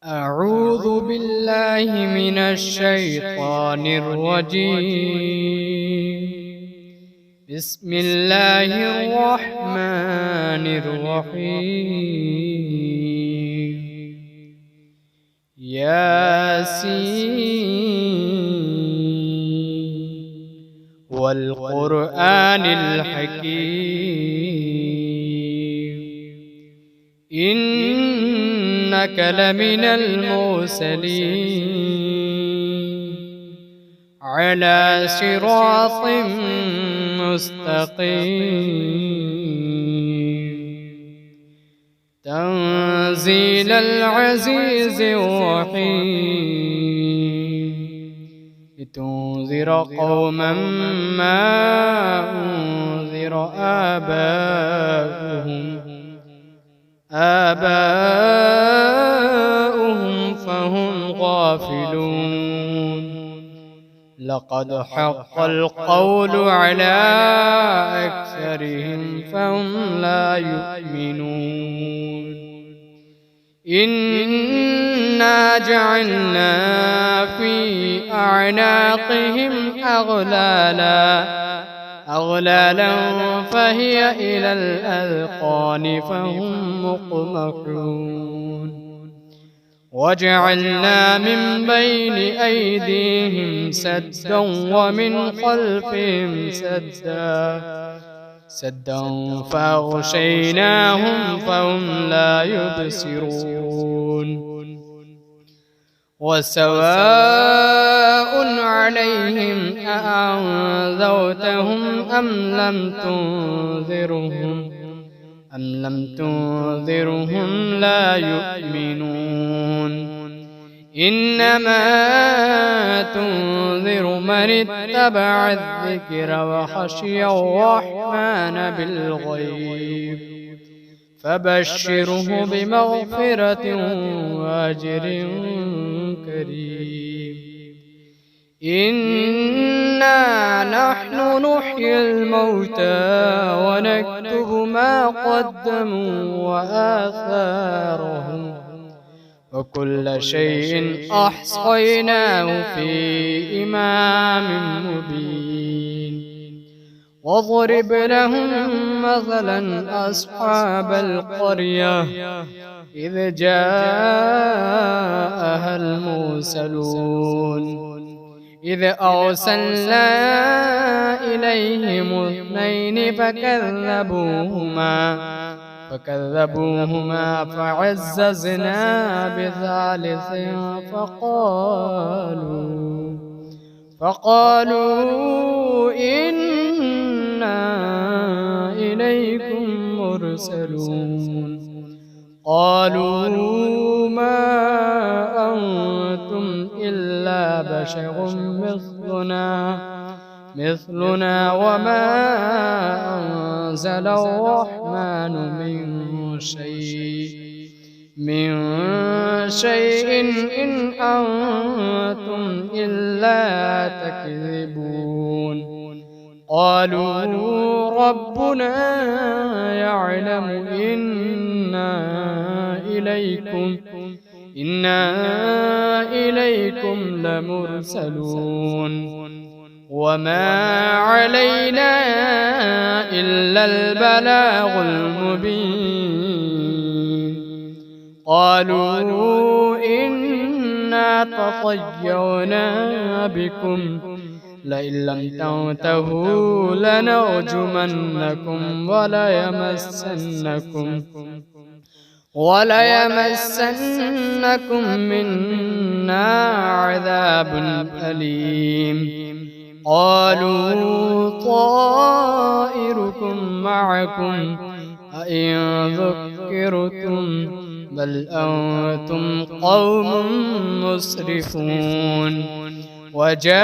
أعوذ بالله من الشيطان الرجيم. بسم الله الرحمن الرحيم. ياسين والقرآن الحكيم إنك لمن المرسلين على صراط مستقيم تنزيل العزيز الرحيم لتنذر قوما ما أنذر آباؤهم فهم غافلون. لقد حق القول على أكثرهم فهم لا يؤمنون. إنا جعلنا في أعناقهم أغلالا فهي إلى الأذقان فهم مقمحون. وجعلنا من بين أيديهم سدا ومن خلفهم سدا فأغشيناهم فهم لا يبصرون. وسواء عليهم أأنذرتهم أم لم تنذرهم لا يؤمنون. إنما تنذر من اتبع الذكر وخشي الرحمن بالغيب فبشره بمغفرة وأجر كريم. إنا نحن نحيي الموتى ونكتب ما قدموا وآثارهم وكل شيء أحصيناه في إمام مبين. واضرب لهم مثلا أصحاب القرية إذ جاءها المرسلون إذ أرسلنا إليهم اثنين فكذبوهما فعززنا بثالث فقالوا إنا إليكم مرسلون. قالوا ما أنتم إلا بشر مثلنا وما أنزل الرحمن من شيء إن أنتم إلا تكذبون. قالوا ربنا يعلم إنا إليكم لمرسلون وما علينا إلا البلاغ المبين. قالوا إنا تطيرنا بكم لئن لم تنتهوا لنرجمنكم وليمسنكم منا عذاب أليم. قالوا طائركم معكم أئن ذكرتم بل أنتم قوم مسرفون. وجاء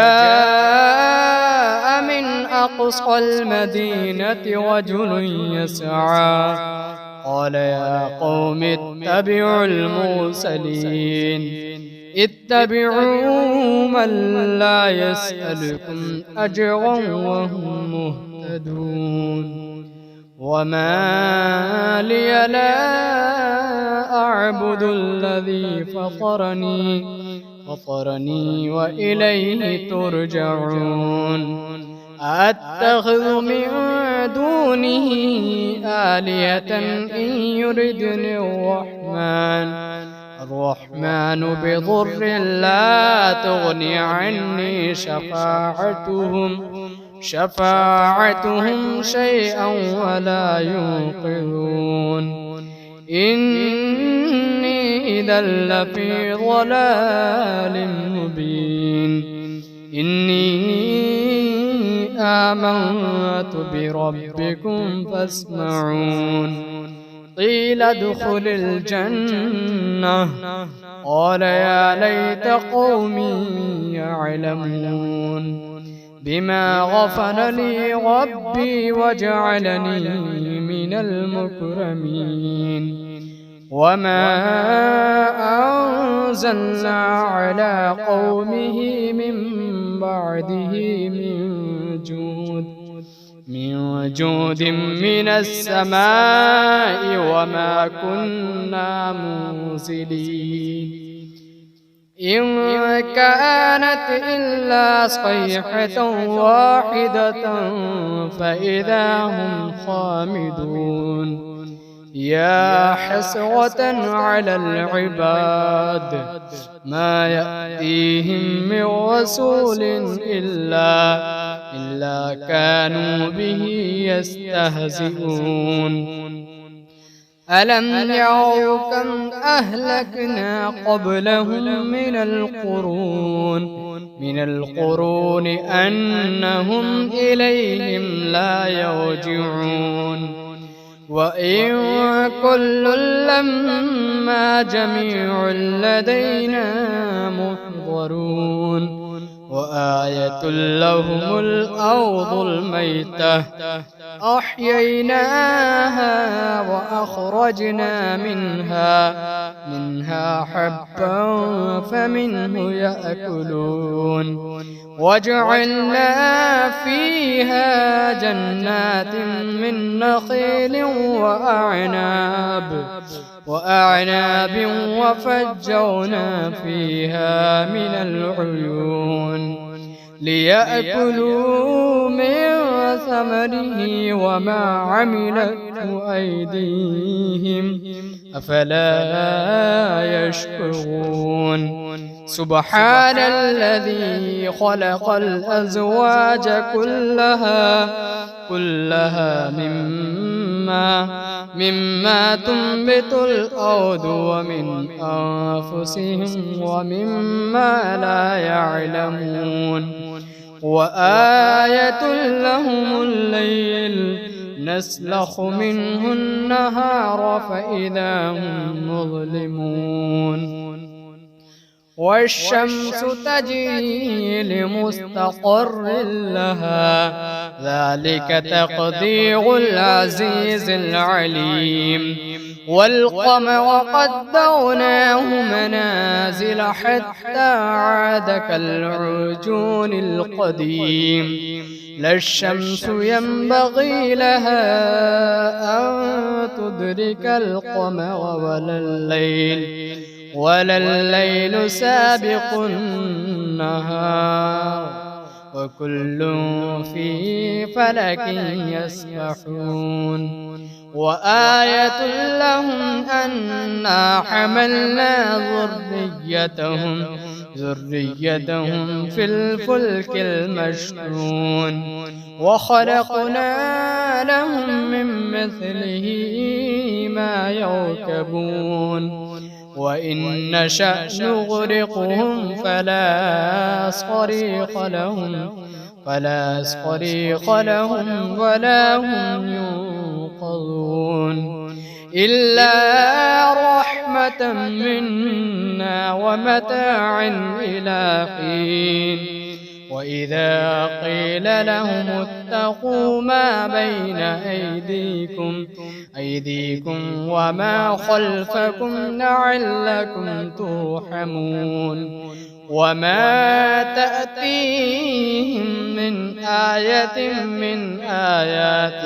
من أقصى المدينة رجل يسعى قال يا قوم اتبعوا المرسلين اتبعوا من لا يسألكم أجرا وهم مهتدون. وما لي لا أعبد الذي فطرني وإليه ترجعون أتخذ من دونه آلهة إن يردني الرحمن بضر لا تغني عني شفاعتهم شيئا ولا ينقذون إني إذا لفي ضلال مبين إني آمنت بربكم فاسمعون قيل ادخل الجنة قال يا ليت قومي يعلمون بما غفر لي ربي وجعلني من المكرمين وما أنزلنا على قومه من بعده من جود من السماء وما كنا منزلين إن كانت إلا صيحة واحدة فإذا هم خامدون يا حسرة على العباد ما يأتيهم من رسول إلا كانوا به يستهزئون ألم يروا كم أهلكنا قبلهم من القرون أنهم إليهم لا يرجعون وإن كل لما جميع لدينا محضرون وآية لهم الأرض الميتة أحييناها وأخرجنا منها حبا فمنه يأكلون وجعلنا فيها جنات من نخيل وأعناب وفجرنا فيها من العيون ليأكلوا من ثمره وما عملته أيديهم أفلا يشكرون سبحان الذي خلق الأزواج كلها مما تنبت الأرض ومن أنفسهم ومما لا يعلمون وآية لهم الليل نسلخ منه النهار فإذا هم مظلمون والشمس تجري لمستقر لها ذلك تقدير العزيز العليم والقمر قدرناه منازل حتى عاد كالعرجون القديم لا الشمس ينبغي لها أن تدرك القمر ولا الليل سابق النهار وكل في فلك يسبحون وآية لهم أنا حملنا ذريتهم في الفلك المشحون وخلقنا لهم من مثله ما يركبون وإن نشأ نغرقهم فلا صريخ لهم ولا هم ينقذون إلا رحمة منا ومتاعا إلى حين وإذا قيل لهم اتقوا ما بين أيديكم وما خلفكم لعلكم ترحمون وما تأتيهم من آية من آيات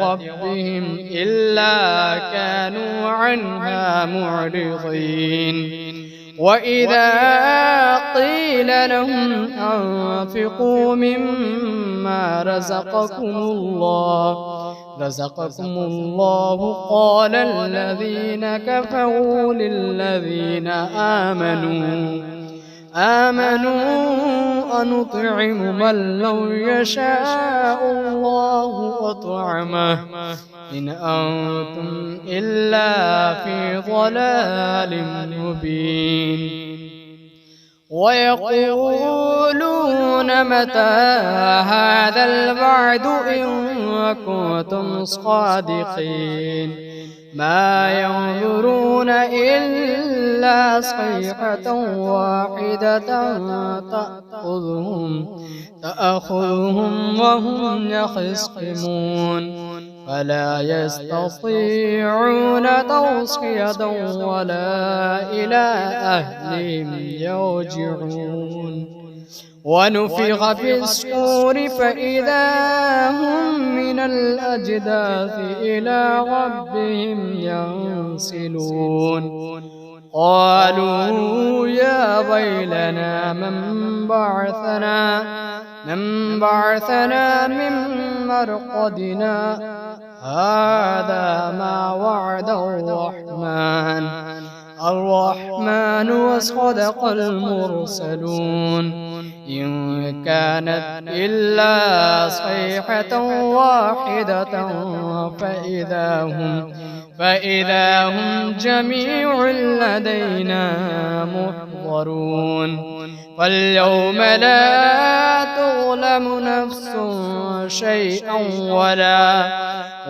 ربهم إلا كانوا عنها معرضين. وإذا قيل لهم أنفقوا مما رزقكم الله قال الذين كفروا للذين آمنوا أنطعم من لو يشاء الله أطعمه إن أنتم إلا في ضلال مبين. ويقولون متى هذا الوعد إن كنتم صادقين ما ينظرون إلا صيحة واحدة تأخذهم وهم يخصمون فلا يستطيعون توصية ولا إلى أهلهم يرجعون. ونفخ في الصور فإذا هم من الأجداث إلى ربهم ينسلون. قالوا يا ويلنا من بعثنا من مرقدنا هذا ما وعد الرحمن وصدق المرسلون. إن كانت إلا صيحة واحدة فإذا هم جميع لدينا محضرون. فاليوم لا تظلم نفس شيئا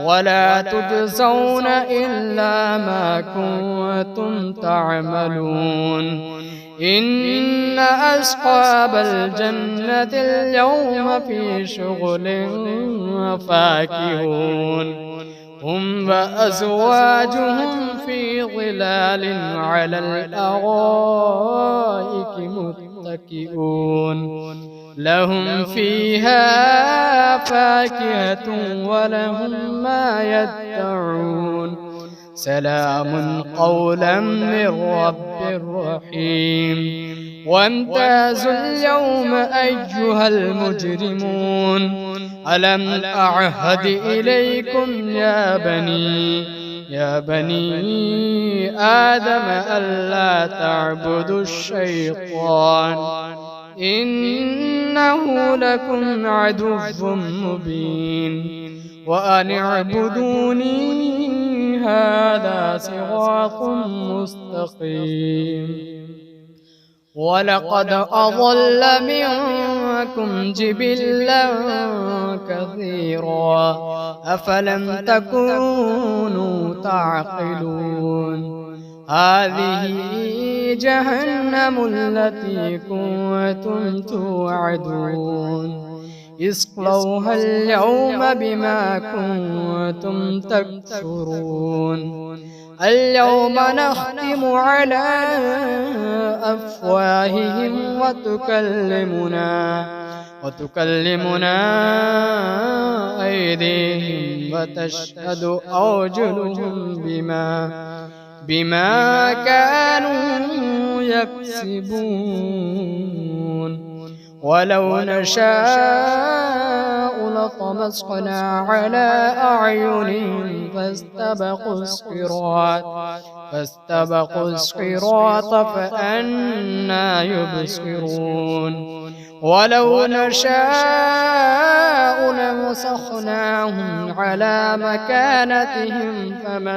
ولا تجزون إلا ما كنتم تعملون. إن أصحاب الجنة اليوم في شغل فاكهون هم وأزواجهم في ظلال على الأرائك متكئون لهم فيها فاكهة ولهم ما يدعون سلام قولا من رب رحيم. وامتازوا اليوم أيها المجرمون ألم أعهد إليكم يا بني آدم ألا تعبدوا الشيطان إنه لكم عدو مبين وأن اعبدوني هذا صراط مستقيم. ولقد أضل منكم جبلا كثيرا أفلم تكونوا تعقلون. هذه جهنم التي كنتم توعدون اصلوها اليوم بما كنتم تكفرون. اليوم نختم على أفواههم وتكلمنا أيديهم وتشهد أرجلهم بما كانوا يكسبون. ولو نشاء لطمسنا على أعينهم فاستبقوا الصراط فأنى يبصرون. ولو نشاء لمسخناهم على مكانتهم فما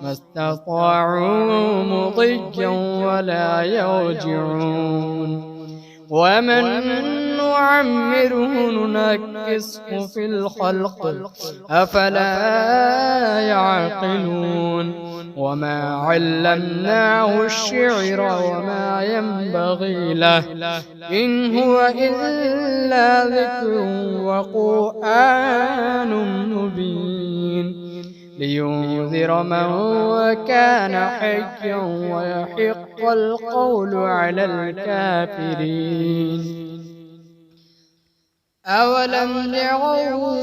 استطاعوا مضيا ولا يرجعون. ومن نعمره ننكسه في الخلق أفلا يعقلون. وما علمناه الشعر وما ينبغي له إن هو إلا ذكر وقرآن مبين. لينذر من كان حيا ويحق القول على الكافرين. أولم يروا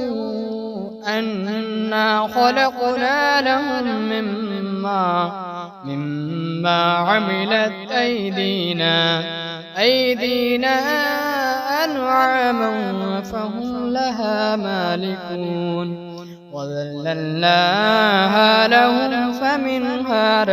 أنا خلقنا لهم مما عملت أيدينا أنعاما فهم لها مالكون وذللناها لهم فمنها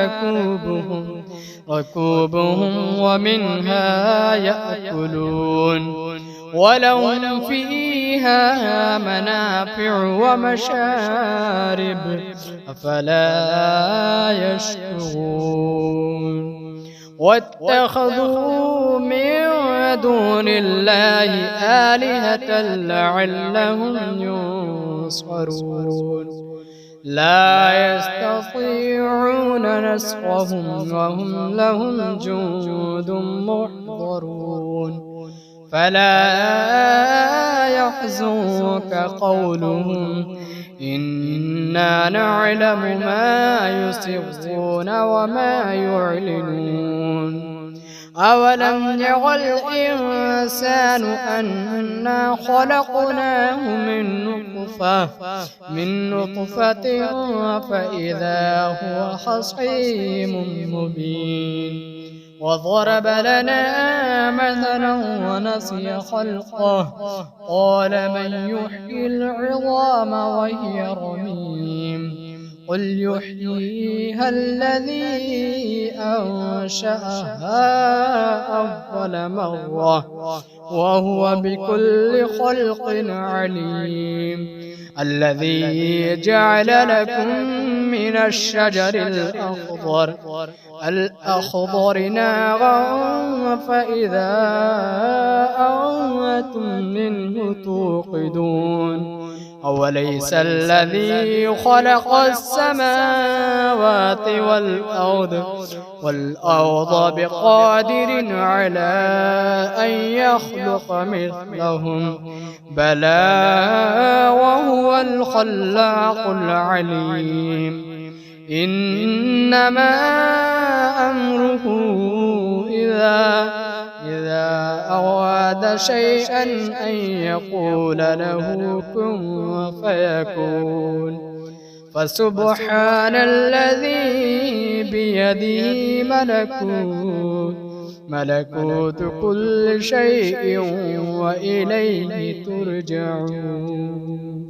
ركوبهم ومنها يأكلون ولهم فيها منافع ومشارب أفلا يشكرون. واتخذوا من دون الله آلهة لعلهم ينصرون لا يستطيعون نصرهم وهم لهم جند محضرون. فلا يحزنك قولهم إنا نعلم ما يسرون وما يعلنون. أولم ير الإنسان أنا خلقناه من نطفة فإذا هو خصيم مبين. وضرب لنا مثلا ونسي خلقه قال من يحيي العظام وهي رميم قل يحييها الذي أنشأها أول مرة وهو بكل خلق عليم. الذي جعل لكم من الشجر الأخضر نارا فإذا أنتم منه توقدون. أوليس الذي خلق السماوات والأرض بقادر على أن يخلق مثلهم بلى وهو الخلاق العليم. إنما أمره إذا أراد شيئا أن يقول له كن فيكون. فسبحان الذي بيده ملكوت كل شيء وإليه ترجعون.